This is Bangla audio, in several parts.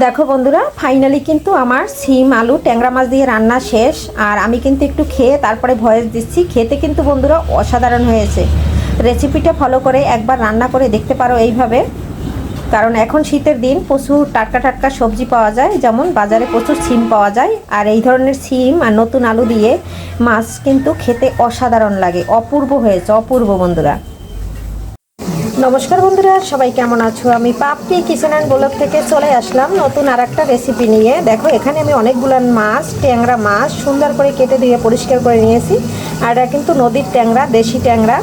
দেখো বন্ধুরা, ফাইনালি কিন্তু আমার সিম আলু ট্যাংরা মাছ দিয়ে রান্না শেষ। আর আমি কিন্তু একটু খেয়ে তারপরে ভয়েস দিচ্ছি। খেতে কিন্তু বন্ধুরা অসাধারণ হয়েছে। রেসিপিটা ফলো করে একবার রান্না করে দেখতে পারো এইভাবে। কারণ এখন শীতের দিন প্রচুর টাটকা টাটকা সবজি পাওয়া যায়, যেমন বাজারে প্রচুর সিম পাওয়া যায়। আর এই ধরনের সিম আর নতুন আলু দিয়ে মাছ কিন্তু খেতে অসাধারণ লাগে। অপূর্ব হয়েছে, অপূর্ব বন্ধুরা। নমস্কার বন্ধুরা, সবাই কেমন আছো? আমি পাপড়ি কিচেন অ্যান্ড ব্লগ থেকে চলে আসলাম নতুন আর একটা রেসিপি নিয়ে। দেখো, এখানে আমি অনেকগুলো মাছ, ট্যাংরা মাছ সুন্দর করে কেটে দিয়ে পরিষ্কার করে নিয়েছি। আর এটা কিন্তু নদীর ট্যাংরা, দেশি ট্যাংরা।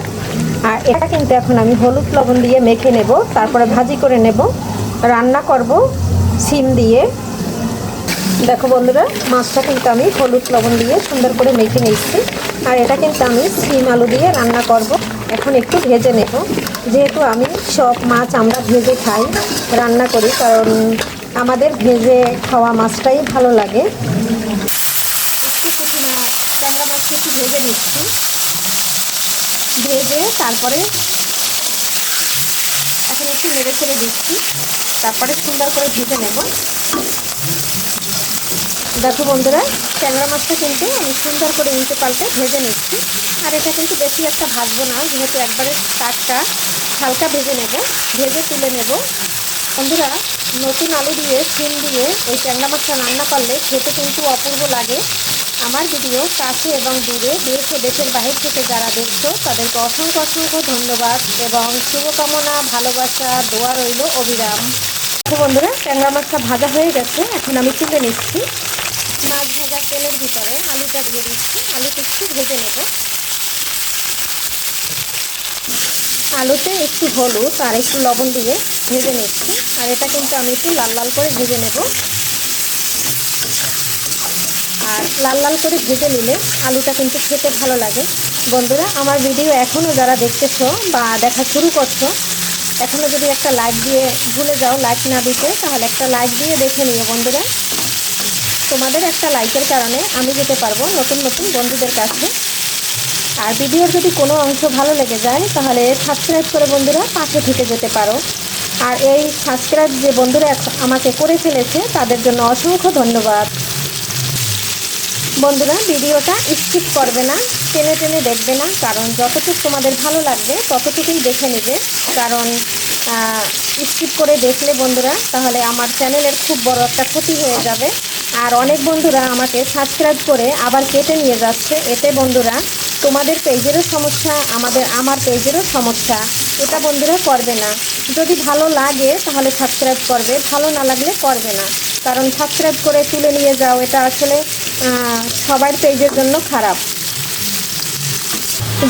আর এটা কিন্তু এখন আমি হলুদ লবণ দিয়ে মেখে নেব, তারপরে ভাজি করে নেব, রান্না করব সিম দিয়ে। দেখো বন্ধুরা, মাছটা কিন্তু আমি হলুদ লবণ দিয়ে সুন্দর করে মেখে নিচ্ছি। আর এটা কিন্তু আমি সিম আলু দিয়ে রান্না করব। এখন একটু ভেজে নেব, যেহেতু আমি সব মাছ আমরা ভেজে খাই, রান্না করি, কারণ আমাদের ভেজে খাওয়া মাছটাই ভালো লাগে। একটু পুঁটি মাছ, ট্যাংরা মাছকে একটু ভেজে নিচ্ছি। ভেজে তারপরে এখন একটু নেড়ে ছেড়ে দিচ্ছি, তারপরে সুন্দর করে ভেজে নেব। দেখো বন্ধুরা, ট্যাংরা মাছটা কিন্তু আমি সুন্দর করে উল্টে পাল্টে ভেজে নিচ্ছি। আর এটা কিন্তু বেশি একটা ভাজবো না, যেহেতু একবারে টাটকা, হালকা ভেজে নেব, ভেজে তুলে নেব। বন্ধুরা, নতুন আলু দিয়ে সিম দিয়ে এই ট্যাংরা মাছটা রান্না করলে খেতে কিন্তু অপূর্ব লাগে। আমার ভিডিও কাছে এবং দূরে, দেশ ও দেশের বাহির থেকে যারা দেখছো তাদেরকে অসংখ্য অসংখ্য ধন্যবাদ এবং শুভকামনা, ভালোবাসা, দোয়া রইল অবিরাম। তো বন্ধুরা, ট্যাংরা মাছটা ভাজা হয়ে গেছে, এখন আমি তুলে নিচ্ছি। মাছ ভাজা তেলের ভিতরে আলুটা দিয়ে দিচ্ছি। আলুটা একটু ভেজে নেব। আলুতে একটু হলুদ আর একটু লবণ দিয়ে ভেজে নিচ্ছি। আর এটা কিন্তু আমি একটু লাল লাল করে ভেজে নেব। আর লাল লাল করে ভেজে নিলে আলুটা কিন্তু খেতে ভালো লাগে। বন্ধুরা, আমার ভিডিও এখনও যারা দেখতেছো বা দেখা শুরু করছো, এখনও যদি একটা লাইক দিয়ে ভুলে যাও লাইক না দিতে, তাহলে একটা লাইক দিয়ে দেখে নিও বন্ধুরা। তোমাদের একটা লাইকের কারণে আমি যেতে পারবো নতুন নতুন বন্ধুদের কাছে। আর ভিডিওর যদি কোনো অংশ ভালো লেগে যায় তাহলে সাবস্ক্রাইব করে বন্ধুরা পাশে থেকে যেতে পারো। আর এই সাবস্ক্রাইব যে বন্ধুরা আমাকে করে ফেলেছে তাদের জন্য অসংখ্য ধন্যবাদ। বন্ধুরা, ভিডিওটা স্কিপ করবে না, টেনে টেনে দেখবে না, কারণ যতটুকু তোমাদের ভালো লাগবে ততটুকুই দেখে নেবে। কারণ স্কিপ করে দেখলে বন্ধুরা তাহলে আমার চ্যানেলের খুব বড় একটা ক্ষতি হয়ে যাবে। আর অনেক বন্ধুরা আমাকে সাবস্ক্রাইব করে আবার কেটে নিয়ে যাচ্ছে। এতে বন্ধুরা তোমাদের পেজেরও সমস্যা, আমার পেজেরও সমস্যা। এটা বন্ধুরা করবে না। যদি ভালো লাগে তাহলে সাবস্ক্রাইব করবে, ভালো না লাগলে করবে না। কারণ সাবস্ক্রাইব করে তুলে নিয়ে যাও, এটা আসলে সবার পেজের জন্য খারাপ।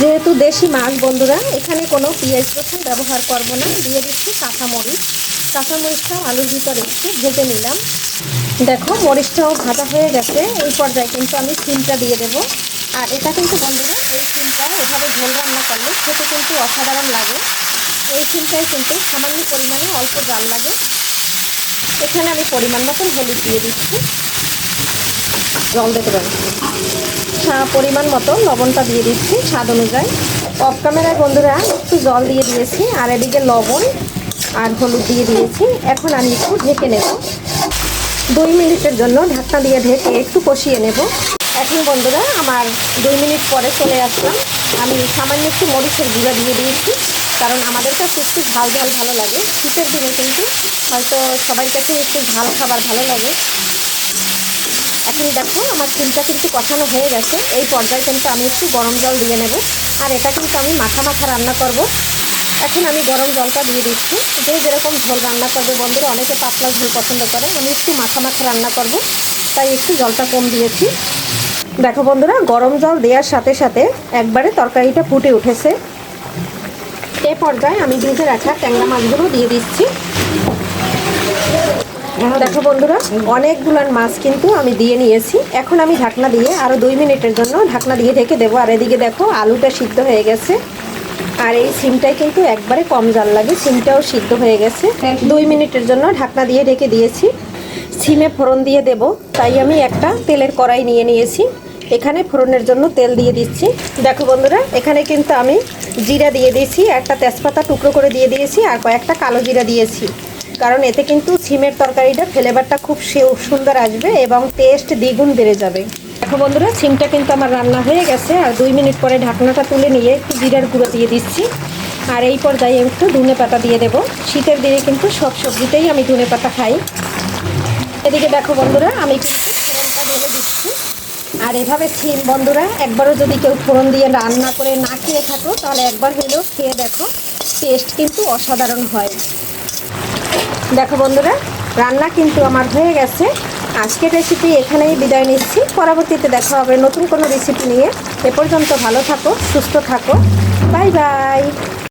যেহেতু দেশি মাছ বন্ধুরা, এখানে কোনো পেঁয়াজ রসুন ব্যবহার করব না। দিয়ে দিচ্ছি কাঁচামরিচ। কাঁচামরিচটাও আলুর ভিতরে একটু ভেজে নিলাম। দেখো, মরিচটাও ভাজা হয়ে গেছে। এই পর্যায়ে কিন্তু আমি সিমটা দিয়ে দেব। আর এটা কিন্তু বন্ধুরা, এই সিমটা এভাবে ঝোল রান্না করলে খেতে কিন্তু অসাধারণ লাগে। এই সিমটাই কিন্তু সামান্য পরিমাণে অল্প জাল লাগে। এখানে আমি পরিমাণ মতন হলুদ দিয়ে দিচ্ছি, জল দিতে পারি, পরিমাণ মতো লবণটা দিয়ে দিচ্ছি স্বাদ অনুযায়ী। অফ ক্যামেরায় বন্ধুরা একটু জল দিয়ে দিয়েছি, আর এদিকে লবণ আর হলুদ দিয়ে দিয়েছি। এখন আমি একটু ঢেকে নেব। 2 মিনিটের জন্য ঢাকনা দিয়ে ঢেকে একটু কষিয়ে নেব। এখন বন্ধুরা আমার 2 মিনিট পরে চলে আসলাম। আমি সামান্য একটু মরিচের গুঁড়া দিয়ে দিয়েছি, কারণ আমাদের কাছে একটু ঝাল ঝাল ভালো লাগে। শীতের দিনে কিন্তু হয়তো সবার কাছে একটু ঝাল খাবার ভালো লাগে। এখন দেখো, আমার সিমটা কিন্তু কষানো হয়ে গেছে। এই পর্যায়ে কিন্তু আমি একটু গরম জল দিয়ে নেব। আর এটা কিন্তু আমি মাখা মাখা রান্না করব। এখন আমি গরম জলটা দিয়ে দিচ্ছি। যে যেরকম ঝোল রান্না করবে বন্ধুরা, অনেকে পাতলা ঝোল পছন্দ করে, আমি একটু মাখা মাখা রান্না করব, তাই একটু জলটা কম দিয়েছি। দেখো বন্ধুরা, গরম জল দেওয়ার সাথে সাথে একবারে তরকারিটা ফুটে উঠেছে। এ পর্যায়ে আমি ভেজে রাখা ট্যাংরা মাছগুলো দিয়ে দিচ্ছি। দেখো বন্ধুরা, অনেকগুলো মাছ কিন্তু আমি দিয়ে নিয়েছি। এখন আমি ঢাকনা দিয়ে আরও 2 মিনিটের জন্য ঢাকনা দিয়ে ঢেকে দেবো। আর এদিকে দেখো, আলুটা সিদ্ধ হয়ে গেছে। আর এই সিমটাই কিন্তু একবারে কম জাল লাগে, সিমটাও সিদ্ধ হয়ে গেছে। 2 মিনিটের জন্য ঢাকনা দিয়ে ঢেকে দিয়েছি। সিমে ফোড়ন দিয়ে দেব, তাই আমি একটা তেলের কড়াই নিয়ে নিয়েছি। এখানে ফোড়নের জন্য তেল দিয়ে দিচ্ছি। দেখো বন্ধুরা, এখানে কিন্তু আমি জিরা দিয়ে দিয়েছি, একটা তেজপাতা টুকরো করে দিয়ে দিয়েছি, আর কয়েকটা কালো জিরা দিয়েছি। কারণ এতে কিন্তু সিমের তরকারিটা ফ্লেভারটা খুব সুন্দর আসবে এবং টেস্ট দ্বিগুণ বেড়ে যাবে। দেখো বন্ধুরা, সিমটা কিন্তু আমার রান্না হয়ে গেছে। আর 2 মিনিট পরে ঢাকনাটা তুলে নিয়ে একটু জিরার গুঁড়ো দিয়ে দিচ্ছি। আর এই পর্যায়ে একটু ধনে পাতা দিয়ে দেবো। শীতের দিনে কিন্তু সব সবজিতেই আমি ধনে পাতা খাই। এদিকে দেখো বন্ধুরা, আমি কিন্তু ফোড়নটা ঢেলে দিচ্ছি। আর এভাবে সিম বন্ধুরা একবারও যদি কেউ ফোড়ন দিয়ে রান্না করে না খেয়ে থাকো, তাহলে একবার হলেও খেয়ে দেখো, টেস্ট কিন্তু অসাধারণ হয়। দেখো বন্ধুরা, রান্না কিন্তু আমার হয়ে গেছে। আজকের রেসিপি এখানেই বিদায় নিচ্ছি। পরবর্তীতে দেখা হবে নতুন কোনো রেসিপি নিয়ে। এ পর্যন্ত ভালো থাকো, সুস্থ থাকো। Bye bye.